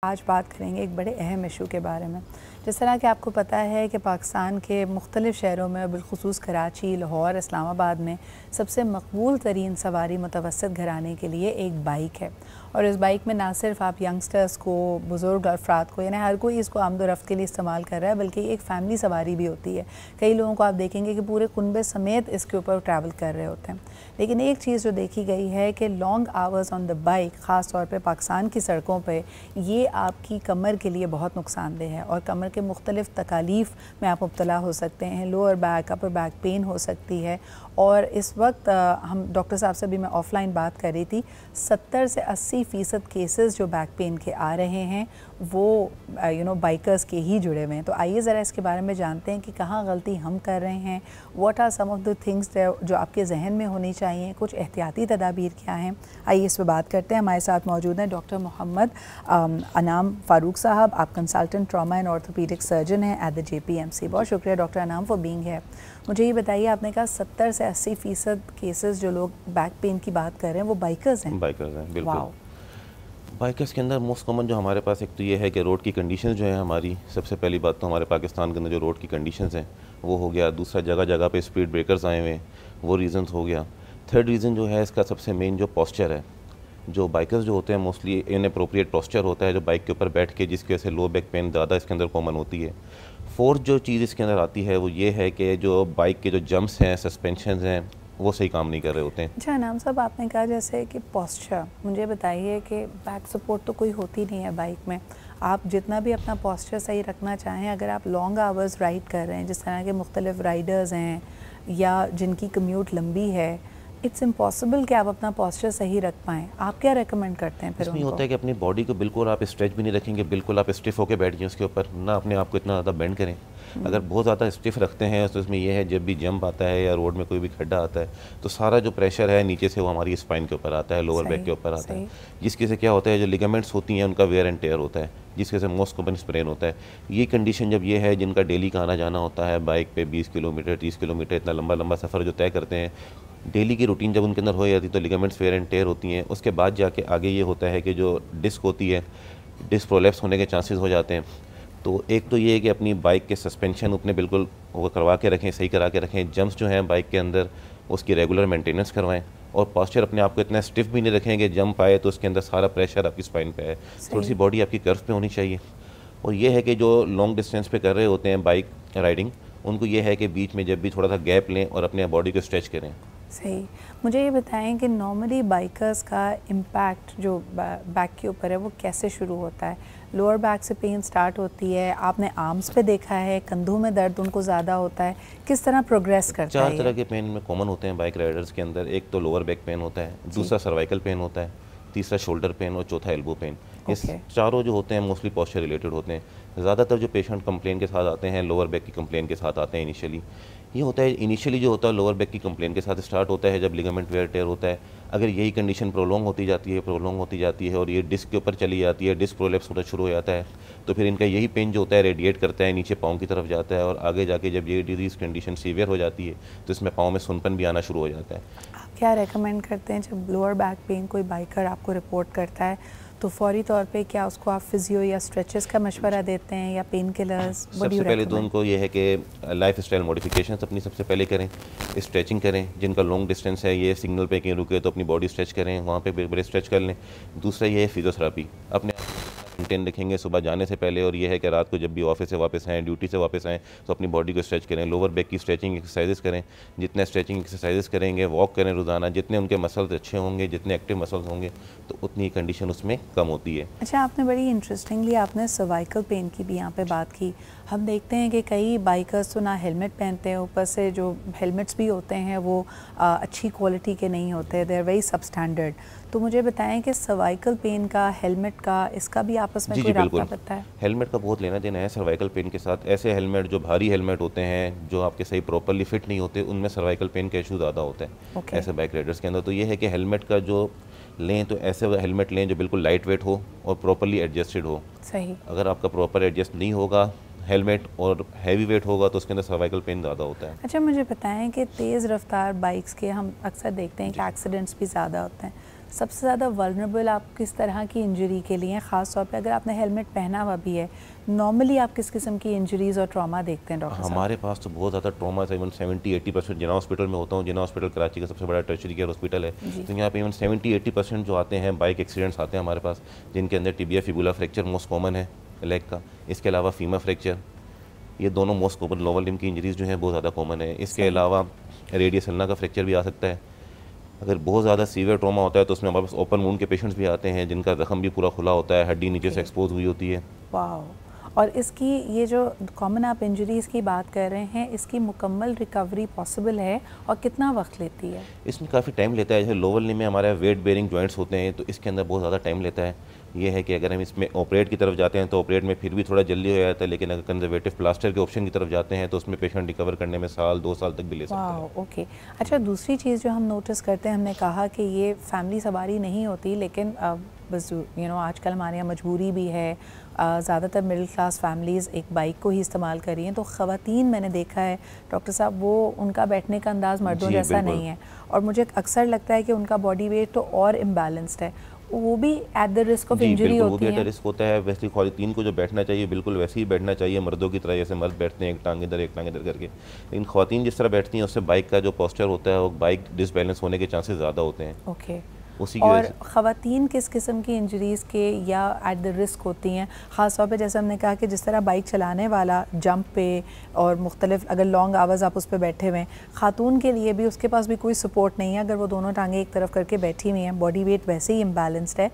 आज बात करेंगे एक बड़े अहम इशू के बारे में। जिस तरह कि आपको पता है कि पाकिस्तान के मुख्तलिफ़ शहरों में बिलखुसूस कराची, लाहौर, इस्लामाबाद में सबसे मकबूल तरीन सवारी मुतवसत घराने के लिए एक बाइक है। और इस बाइक में ना सिर्फ आप यंगस्टर्स को, बुज़ुर्ग अफराद को, यानी हर कोई इसको आमदोरफ्त के लिए इस्तेमाल कर रहा है, बल्कि एक फ़ैमिली सवारी भी होती है। कई लोगों को आप देखेंगे कि पूरे कुनबे समेत इसके ऊपर ट्रैवल कर रहे होते हैं। लेकिन एक चीज़ जो देखी गई है कि long hours on the bike, ख़ास तौर पर पाकिस्तान की सड़कों पर, ये आपकी कमर के लिए बहुत नुकसानदेह है और कमर के मुख्तलिफ़ तकालीफ में आप मुब्तला हो सकते हैं। Lower back, upper back pain हो सकती है। और इस वक्त हम डॉक्टर साहब से भी मैं ऑफ़लाइन बात कर रही थी, 70 से 80% केसेस जो बैक पेन के आ रहे हैं वो बाइकर्स के ही जुड़े हुए हैं। तो आइए ज़रा इसके बारे में जानते हैं कि कहाँ गलती हम कर रहे हैं। What are some of the things जो आपके जहन में होनी चाहिए, कुछ एहतियाती तदाबीर क्या हैं। आइए इस पर बात करते हैं। हमारे साथ मौजूद हैं डॉक्टर मोहम्मद अनाम फ़ारूक साहब। आप consultant trauma and orthopaedic surgeon हैं एट द JPMC। बहुत शुक्रिया डॉक्टर अनाम फॉर बीइंग है। मुझे ये बताइए, आपने कहा 70 से 80% केसेस जो लोग बैक पेन की बात कर रहे हैं वो बाइकर्स हैं। बाइकर्स हैं, बिल्कुल। बाइकर्स के अंदर मोस्ट कॉमन जो हमारे पास एक तो ये है कि रोड की कंडीशंस जो है हमारी, सबसे पहली बात तो हमारे पाकिस्तान के अंदर जो रोड की कंडीशंस हैं वो हो गया। दूसरा, जगह जगह पे स्पीड ब्रेकर्स आए हुए हैं, वो रीज़न्स हो गया। थर्ड रीज़न जो है इसका सबसे मेन जो पोस्चर है, जो बाइकर्स जो होते हैं मोस्टली इनअप्रोप्रिएट पोस्चर होता है जो बाइक के ऊपर बैठ के, जिसकी वजह से लो बैक पेन ज़्यादा इसके अंदर कॉमन होती है। फोर्थ जो चीज़ इसके अंदर आती है वो ये है कि जो बाइक के जो जंप्स हैं, सस्पेंशन हैं, वो सही काम नहीं कर रहे होते हैं। अच्छा अनाम साहब, आपने कहा जैसे कि पोस्चर, मुझे बताइए कि बैक सपोर्ट तो कोई होती नहीं है बाइक में। आप जितना भी अपना पोस्चर सही रखना चाहें, अगर आप लॉन्ग आवर्स राइड कर रहे हैं, जिस तरह के मुख्तलिफ राइडर्स हैं या जिनकी कम्यूट लंबी है, इट्स इम्पॉसिबल कि आप अपना पोस्चर सही रख पाएँ। आप क्या रेकमेंड करते हैं फिर इसमें उनको? होता है कि अपनी बॉडी को बिल्कुल आप स्ट्रेच भी नहीं रखेंगे, बिल्कुल आप स्टिफ होकर बैठ जाएं उसके ऊपर, ना अपने आप को इतना ज़्यादा बेंड करें। अगर बहुत ज़्यादा स्टिफ रखते हैं तो इसमें यह है, जब भी जंप आता है या रोड में कोई भी खड्डा आता है तो सारा जो प्रेशर है नीचे से वो हमारी स्पाइन के ऊपर आता है, लोअर बैक के ऊपर आता है, जिसकी वजह से क्या होता है, जो लिगामेंट्स होती हैं उनका वेयर एंड टेयर होता है, जिसकी वजह से मोस्ट कॉमन स्प्रेन होता है। ये कंडीशन जब ये है, जिनका डेली का आना जाना होता है बाइक पे 20 किलोमीटर 30 किलोमीटर, इतना लंबा लंबा सफ़र जो तय करते हैं, डेली की रूटीन जब उनके अंदर हो जाती है तो लिगामेंट्स वेयर एंड टेयर होती हैं। उसके बाद जाके आगे ये होता है कि जो डिस्क होती है, डिस्क प्रोलैप्स होने के चांसेस हो जाते हैं। तो एक तो ये है कि अपनी बाइक के सस्पेंशन अपने बिल्कुल वो करवा के रखें, सही करा के रखें। जंप्स जो हैं बाइक के अंदर उसकी रेगुलर मेंटेनेंस करवाएं, और पोस्चर अपने आप को इतना स्टिफ भी नहीं रखेंगे, जंप आए तो उसके अंदर सारा प्रेशर आपकी स्पाइन पे है। थोड़ी सी बॉडी आपकी कर्व पे होनी चाहिए। और ये है कि जो लॉन्ग डिस्टेंस पे कर रहे होते हैं बाइक राइडिंग, उनको ये है कि बीच में जब भी थोड़ा सा गैप लें और अपने बॉडी को स्ट्रेच करें। सही। मुझे ये बताएं कि नॉर्मली बाइकर्स का इम्पैक्ट जो बैक के ऊपर है वो कैसे शुरू होता है? लोअर बैक से पेन स्टार्ट होती है, आपने आर्म्स पे देखा है, कंधों में दर्द उनको ज़्यादा होता है, किस तरह प्रोग्रेस करता है? 4 तरह के पेन में कॉमन होते हैं बाइक राइडर्स के अंदर। एक तो लोअर बैक पेन होता है, दूसरा सर्वाइकल पेन होता है, तीसरा शोल्डर पेन और चौथा एल्बो पेन। ये चारों जो होते हैं मोस्टली पोस्चर रिलेटेड होते हैं। ज़्यादातर जो पेशेंट कंप्लेन के साथ आते हैं लोअर बैक की कंप्लेन के साथ आते हैं इनिशियली। ये होता है इनिशियली जो होता है लोअर बैक की कंप्लेन के साथ स्टार्ट होता है, जब लिगामेंट वेयर टेयर होता है। अगर यही कंडीशन प्रोलॉन्ग होती जाती है और ये डिस्क के ऊपर चली जाती है, डिस्क प्रोलैप्स होना शुरू हो जाता है, तो फिर इनका यही पेन जो होता है रेडिएट करता है, नीचे पाँव की तरफ जाता है, और आगे जाके जब ये डिजीज़ कंडीशन सीवियर हो जाती है तो इसमें पाँव में सुनपन भी आना शुरू हो जाता है। आप क्या रेकमेंड करते हैं जब लोअर बैक पेन कोई बाइकर आपको रिपोर्ट करता है, तो फौरी तौर पे क्या उसको आप फिजियो या स्ट्रेचेस का मशवरा देते हैं या पेन किलर्स? सबसे पहले तो उनको ये है कि लाइफ स्टाइल मॉडिफिकेशन अपनी सबसे पहले करें, स्ट्रेचिंग करें। जिनका लॉन्ग डिस्टेंस है, ये सिग्नल पे कहीं रुके तो अपनी बॉडी स्ट्रेच करें, वहाँ पे बड़े स्ट्रेच कर लें। दूसरा ये है फिजियोथेरेपी, अपने मेंटेन रखेंगे सुबह जाने से पहले, और ये है कि रात को जब भी ऑफिस से वापस आएँ, ड्यूटी से वापस आएँ, तो अपनी बॉडी को स्ट्रेच करें। लोअर बैक की स्ट्रेचिंग एक्सरसाइजेस करें। जितने स्ट्रेचिंग एक्सरसाइजेस करेंगे, वॉक करें रोज़ाना, जितने उनके मसल्स अच्छे होंगे, जितने एक्टिव मसल्स होंगे, तो उतनी कंडीशन उसमें कम होती है। अच्छा, आपने बड़ी इंटरेस्टिंगली आपने सर्वाइकल पेन की भी यहाँ पे बात की। हम देखते हैं कि कई बाइकर्स तो ना हेलमेट पहनते हैं, ऊपर से जो हेलमेट्स भी होते हैं वो अच्छी क्वालिटी के नहीं होते, दे आर वेरी सब स्टैंडर्ड। तो मुझे बताएं कि सर्वाइकल पेन का, हेलमेट का, इसका भी आपस में कोई राब्ता पता है? हेलमेट का बहुत लेना देना है सर्वाइकल पेन के साथ। ऐसे हेलमेट जो भारी हेलमेट होते हैं, जो आपके सही प्रॉपरली फिट नहीं होते, उनमें सर्वाइकल पेन का इशू ज़्यादा होता है ऐसे बाइक राइडर्स के अंदर। तो ये है कि हेलमेट का जो लें तो ऐसे हेलमेट लें जो बिल्कुल लाइट वेट हो और प्रॉपरली एडजस्टेड हो। सही। अगर आपका प्रॉपर एडजस्ट नहीं होगा हेलमेट और हैवी वेट होगा तो उसके अंदर सर्वाइकल पेन ज़्यादा होता है। अच्छा, मुझे बताएं कि तेज़ रफ्तार बाइक्स के हम अक्सर देखते हैं कि एक्सीडेंट्स भी ज़्यादा होते हैं, सबसे ज़्यादा वल्नरेबल आप किस तरह की इंजरी के लिए हैं, ख़ास तौर पे अगर आपने हेलमेट पहना हुआ भी है? नॉर्मली आप किस किस्म की इंजरीज़ और ट्रॉमा देखते हैं डॉक्टर साहब? हमारे पास तो बहुत ज़्यादा ट्रॉमा है, इवन 70-80% जिना हॉस्पिटल में होता हूँ। जिना हॉस्पिटल कराची का सबसे बड़ा टर्शरी केयर हॉस्पिटल है, तो यहाँ पे इवन 70-80% जो आते हैं बाइक एक्सीडेंट्स आते हैं हमारे पास, जिनके अंदर tibia fibula fracture most common है लेग का। इसके अलावा फीमर फ्रैक्चर, ये दोनों मोस्ट कॉमन लोअर लिम्ब की इंजरीज़ जो हैं बहुत ज़्यादा कॉमन है। इसके अलावा रेडियस अल्ना का फ्रैक्चर भी आ सकता है। अगर बहुत ज़्यादा सीवियर ट्रॉमा होता है तो उसमें हमारे पास ओपन वुंड के पेशेंट्स भी आते हैं, जिनका ज़ख्म भी पूरा खुला होता है, हड्डी नीचे से एक्सपोज हुई होती है। वाह। और इसकी ये जो कॉमन आप इंजरीज़ की बात कर रहे हैं, इसकी मुकम्मल रिकवरी पॉसिबल है और कितना वक्त लेती है? इसमें काफ़ी टाइम लेता है। जैसे लोअर लिम्ब में हमारे वेट बेयरिंग जॉइंट्स होते हैं, तो इसके अंदर बहुत ज़्यादा टाइम लेता है। ये है कि अगर हम इसमें ऑपरेट की तरफ जाते हैं तो ऑपरेट में फिर भी थोड़ा जल्दी हो जाता है, लेकिन अगर कंजर्वेटिव प्लास्टर के ऑप्शन की तरफ जाते हैं तो उसमें पेशेंट रिकवर करने में साल 2 साल तक भी ले सकता है। ओके। अच्छा, दूसरी चीज़ जो हम नोटिस करते हैं, हमने कहा कि ये फैमिली सवारी नहीं होती, लेकिन बस आजकल हमारे यहाँ मजबूरी भी है, ज़्यादातर मिडिल क्लास फैमिलीज़ एक बाइक को ही इस्तेमाल कर रही हैं। तो ख़वातीन मैंने देखा है डॉक्टर साहब, वो उनका बैठने का अंदाज़ मर्दों जैसा नहीं है, और मुझे अक्सर लगता है कि उनका बॉडी वेट तो और इम्बैलेंस्ड है, वो भी at the risk of injury होती है। वो भी रिस्क होता है। वैसे ख़वातीन को जो बैठना चाहिए बिल्कुल वैसे ही बैठना चाहिए मर्दों की तरह, जैसे मर्द बैठते हैं एक टांग इधर एक टांग इधर करके। लेकिन ख़वातीन जिस तरह बैठती हैं उससे बाइक का जो पोस्चर होता है वो बाइक डिसबैलेंस होने के चांसेस ज़्यादा होते हैं। ओके। उसी की और वजह से ख़वातीन किस किस्म की इंजरीज़ के या एट द रिस्क होती हैं? ख़ास तौर पे जैसे हमने कहा कि जिस तरह बाइक चलाने वाला जंप पे और मुख्तलिफ अगर लॉन्ग आवर्स आप उस पर बैठे हुए हैं, ख़ातून के लिए भी उसके पास भी कोई सपोर्ट नहीं है, अगर वो दोनों टांगें एक तरफ करके बैठी हुई हैं, बॉडी वेट वैसे ही इम्बैलेंस्ड है,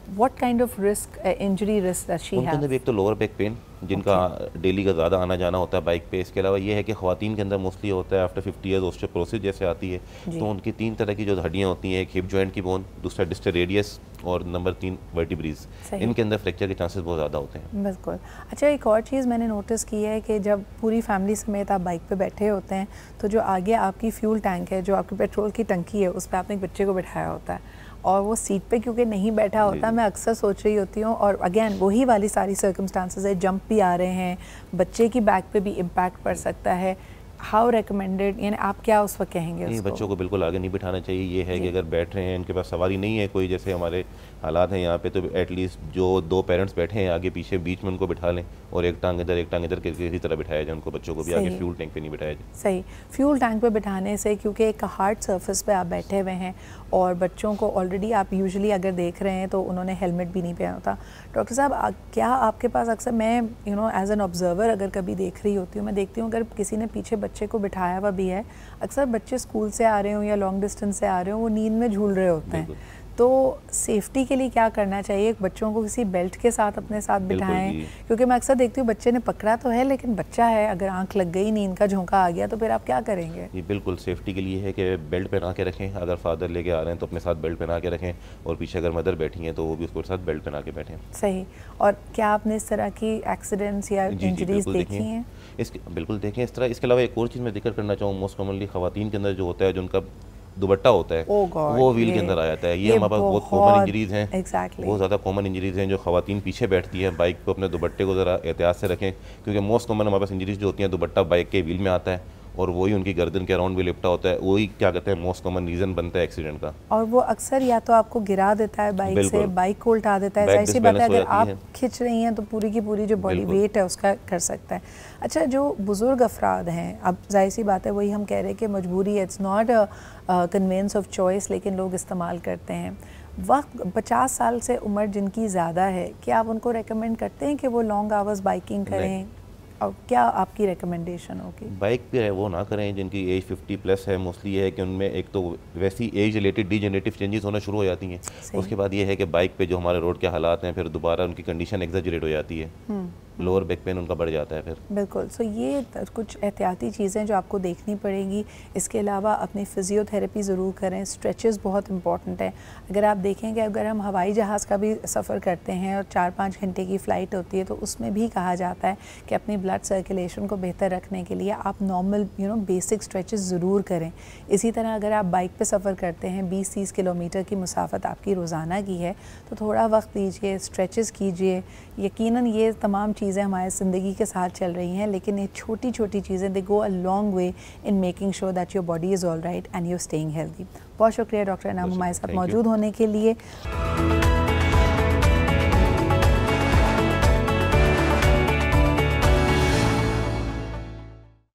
what kind of risk, injury risk that she have? उनके अंदर भी एक तो लोअर बैक पेन, जिनका डेली का ज़्यादा आना जाना होता है बाइक पे। इसके अलावा ये है कि ख़वातीन के अंदर मोस्टली होता है आफ्टर 50 ईयर्स ऑस्टियोपोरोसिस जैसे आती है, तो उनकी 3 तरह की जो हड्डियाँ होती हैं, एक हिप जॉइंट की बोन, दूसरा डिस्टल रेडियस और नंबर 3 वर्टिब्रीज, इनके अंदर फ्रैक्चर के चांसेस बहुत ज़्यादा होते हैं। बिल्कुल। अच्छा, एक और चीज़ मैंने नोटिस की है कि जब पूरी फैमिली समेत आप बाइक पे बैठे होते हैं तो जो आगे आपकी फ्यूल टैंक है, जो आपकी पेट्रोल की टंकी है, उस पर आपने एक बच्चे को बिठाया होता है, और वो सीट पे क्योंकि नहीं बैठा होता, मैं अक्सर सोच रही होती हूँ, और अगेन वही वाली सारी सर्कमस्टांसेस है, जंप भी आ रहे हैं, बच्चे की बैक पे भी इम्पैक्ट पड़ सकता है। हाउ रिकमेंडेड, यानी आप क्या उस वक्त कहेंगे? नहीं, बच्चों को बिल्कुल आगे नहीं बिठाना चाहिए। ये है कि अगर बैठ रहे हैं, इनके पास सवारी नहीं है कोई, जैसे हमारे हालात हैं यहाँ पे, तो एटलीस्ट जो 2 पेरेंट्स बैठे हैं आगे पीछे, बीच में उनको बिठा लें और एक टांग इधर करके इसी तरह बिठाया जाए उनको, बच्चों को भी आगे फ्यूल टैंक पे नहीं बिठाया जाए। सही। फ्यूल टैंक पे बिठाने से, क्योंकि एक हार्ड सरफेस पे आप बैठे हुए हैं, और बच्चों को ऑलरेडी आप यूजुअली अगर देख रहे हैं तो उन्होंने हेलमेट भी नहीं पहना होता। डॉक्टर साहब, क्या आपके पास अक्सर, मैं एज एन ऑब्जर्वर अगर कभी देख रही होती हूँ, मैं देखती हूँ अगर किसी ने पीछे बच्चे को बिठाया हुआ भी है, अक्सर बच्चे स्कूल से आ रहे हों या लॉन्ग डिस्टेंस से आ रहे हों, वो नींद में झूल रहे होते हैं, तो सेफ्टी के लिए क्या करना चाहिए? बच्चों को किसी बेल्ट के साथ अपने साथ बिठाएं, क्योंकि मैं अक्सर देखती हूँ बच्चे ने पकड़ा तो है, लेकिन बच्चा है, अगर आंख लग गई, नींद का झोंका आ गया, तो फिर आप क्या करेंगे? जी बिल्कुल, सेफ्टी के लिए है कि बेल्ट पहना के रखें। अगर फादर लेके आ रहे हैं तो अपने साथ बेल्ट पहना के रखें, और पीछे अगर मदर बैठी हैं तो वो भी उसके साथ बेल्ट पहना के बैठें। सही। और क्या आपने इस तरह की एक्सीडेंट्स या इंजरीज देखी हैं? बिल्कुल देखें इस तरह। इसके अलावा एक और चीज़ मैं जिक्र करना चाहूँ, मोस्ट कॉमनली ख़वातीन के अंदर जो होता है, जो उनका दुपट्टा होता है, वो व्हील के अंदर आ जाता है। ये हमारे पास बहुत कॉमन इंजरीज़ हैं, बहुत ज़्यादा कॉमन इंजरीज़ हैं। जो ख़वातीन पीछे बैठती हैं बाइक पे, अपने दुपट्टे को ज़रा एहतियात से रखें, क्योंकि मोस्ट कॉमन हमारे पास इंजरीज़ जो होती हैं, दुपट्टा बाइक के व्हील में आता है और वही उनकी गर्दन के अराउंड भी लिपटा होता है, वही क्या कहते हैं मोस्ट कॉमन रीज़न बनता है एक्सीडेंट का। और वो अक्सर या तो आपको गिरा देता है बाइक से, बाइक को उल्टा देता है, जाहिर सी बात है अगर आप खिंच रही हैं तो पूरी की पूरी जो बॉडी वेट है उसका कर सकता है। अच्छा, जो बुज़ुर्ग अफराद हैं, अब जाहिर सी बात है वही हम कह रहे हैं कि मजबूरी है, it's not a conveyance of choice, लेकिन लोग इस्तेमाल करते हैं। वक्त 50 साल से उम्र जिनकी ज़्यादा है, क्या आप उनको रेकमेंड करते हैं कि वो लॉन्ग आवर्स बाइकिंग करें? और क्या आपकी रिकमेंडेशन होगी? बाइक पे वो ना करें जिनकी एज 50 प्लस है। मोस्टली है कि उनमें एक तो वैसी एज रिलेटेड डीजेनरेटिव चेंजेस होना शुरू हो जाती हैं। उसके बाद ये है कि बाइक पे जो हमारे रोड के हालात हैं, फिर दोबारा उनकी कंडीशन एग्जैजरेट हो जाती है, लोअर बैक पेन उनका बढ़ जाता है फिर। बिल्कुल। सो ये कुछ एहतियाती चीज़ें जो आपको देखनी पड़ेंगी। इसके अलावा अपनी फिजियोथेरेपी ज़रूर करें, स्ट्रेचेस बहुत इंपॉर्टेंट है। अगर आप देखें कि अगर हम हवाई जहाज़ का भी सफ़र करते हैं और 4-5 घंटे की फ़्लाइट होती है, तो उसमें भी कहा जाता है कि अपनी ब्लड सर्कुलेशन को बेहतर रखने के लिए आप नॉर्मल बेसिक स्ट्रेचेस ज़रूर करें। इसी तरह अगर आप बाइक पे सफ़र करते हैं, 20-30 किलोमीटर की मुसाफत आपकी रोज़ाना की है, तो थोड़ा वक्त लीजिए, स्ट्रेचेस कीजिए। यकीनन ये तमाम चीज़ें हमारी ज़िंदगी के साथ चल रही हैं, लेकिन ये छोटी छोटी चीज़ें they go a long way in making sure that your body is all right and you staying healthy. बहुत शुक्रिया डॉक्टर इनाम हमारे साथ मौजूद होने के लिए।